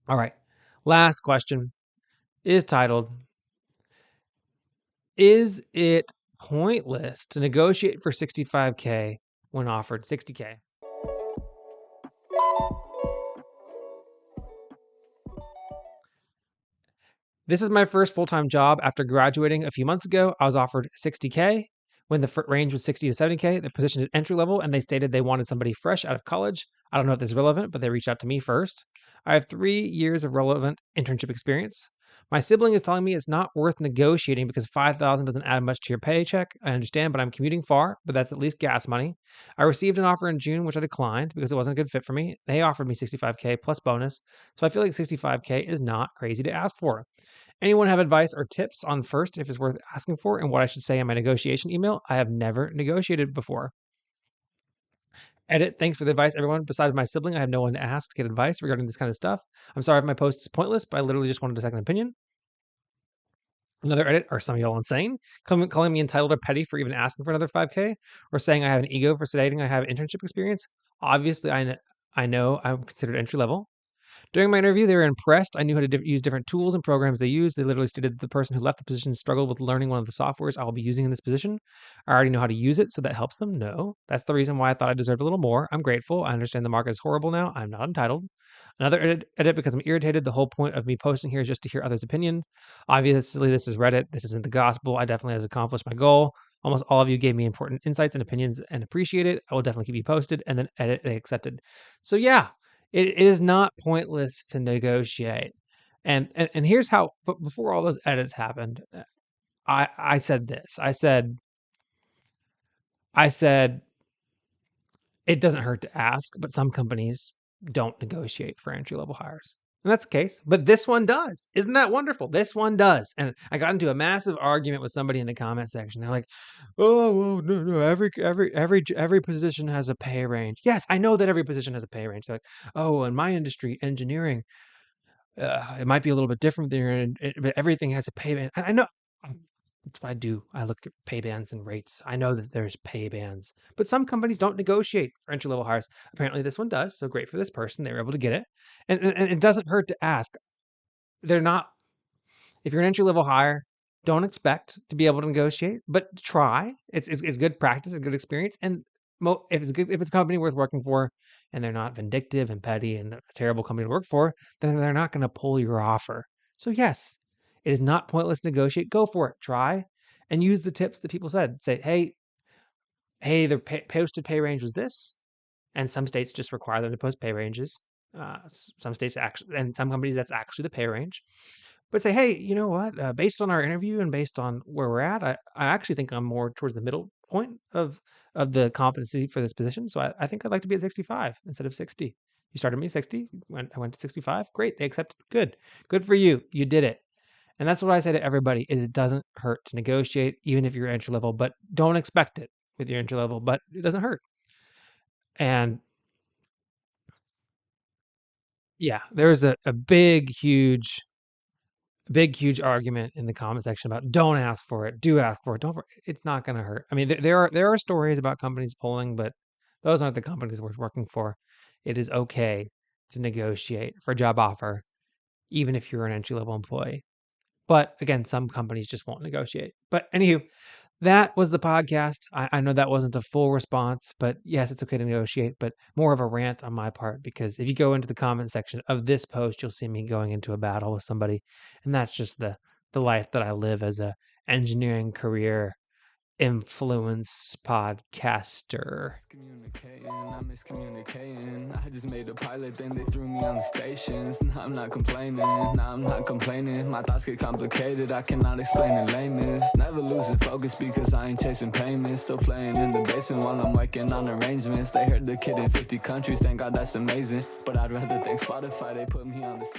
All right. Last question is titled, is it pointless to negotiate for $65K when offered $60K? This is my first full-time job after graduating a few months ago. I was offered $60K when the range was $60 to $70K. The position is entry level, and they stated they wanted somebody fresh out of college. I don't know if this is relevant, but they reached out to me first. I have 3 years of relevant internship experience. My sibling is telling me it's not worth negotiating because $5,000 doesn't add much to your paycheck. I understand, but I'm commuting far, but that's at least gas money. I received an offer in June, which I declined because it wasn't a good fit for me. They offered me $65K plus bonus, so I feel like $65K is not crazy to ask for. Anyone have advice or tips on first if it's worth asking for and what I should say in my negotiation email? I have never negotiated before. Edit. Thanks for the advice, everyone. Besides my sibling, I have no one to ask to get advice regarding this kind of stuff. I'm sorry if my post is pointless, but I literally just wanted a second opinion. Another edit. Are some of y'all insane? Calling me entitled or petty for even asking for another 5K, or saying I have an ego for stating I have internship experience? Obviously, I know I'm considered entry level. During my interview, they were impressed. I knew how to use different tools and programs they use. They literally stated that the person who left the position struggled with learning one of the softwares I will be using in this position. I already know how to use it, so that helps them. No, that's the reason why I thought I deserved a little more. I'm grateful. I understand the market is horrible now. I'm not entitled. Another edit because I'm irritated. The whole point of me posting here is just to hear others' opinions. Obviously, this is Reddit. This isn't the gospel. I definitely have accomplished my goal. Almost all of you gave me important insights and opinions and appreciate it. I will definitely keep you posted. And then edit, they accepted. So yeah, it is not pointless to negotiate. And here's how, but before all those edits happened, I said this. I said it doesn't hurt to ask, but some companies don't negotiate for entry level hires. And that's the case, but this one does. Isn't that wonderful? This one does. And I got into a massive argument with somebody in the comment section. They're like, "Oh, well, no, every position has a pay range." Yes, I know that every position has a pay range. They're like, "Oh, in my industry, engineering, it might be a little bit different there, but everything has a pay band." I know. That's what I do. I look at pay bands and rates. I know that there's pay bands, but some companies don't negotiate for entry level hires. Apparently, this one does. So great for this person; they were able to get it, and it doesn't hurt to ask. They're not. If you're an entry level hire, don't expect to be able to negotiate, but try. It's good practice, it's good experience, and if it's a company worth working for, and they're not vindictive and petty and a terrible company to work for, then they're not going to pull your offer. So yes, it is not pointless to negotiate. Go for it. Try and use the tips that people said. Say, hey, the posted pay range was this, and some states just require them to post pay ranges. Some states actually, and some companies that's actually the pay range. But say, hey, you know what? Based on our interview and based on where we're at, I actually think I'm more towards the middle point of the competency for this position. So I think I'd like to be at 65 instead of 60. You started me 60. I went to 65. Great. They accepted. Good for you. You did it. And that's what I say to everybody is it doesn't hurt to negotiate, even if you're entry level, but don't expect it with your entry level, but it doesn't hurt. And yeah, there's a big, huge argument in the comment section about don't ask for it, do ask for it. It's not going to hurt. I mean, there are stories about companies pulling, but those aren't the companies worth working for. It is okay to negotiate for a job offer, even if you're an entry level employee. But again, some companies just won't negotiate. But anywho, that was the podcast. I know that wasn't a full response, but yes, it's okay to negotiate, but more of a rant on my part, because if you go into the comment section of this post, you'll see me going into a battle with somebody. And that's just the life that I live as a engineering career influence podcaster. I'm miscommunicating. I just made a pilot, then they threw me on the stations. Now I'm not complaining. My thoughts get complicated. I cannot explain in layman's. Never losing focus because I ain't chasing payments. Still playing in the basement while I'm working on arrangements. They heard the kid in 50 countries. Thank God that's amazing. But I'd rather thank Spotify. They put me on the stage.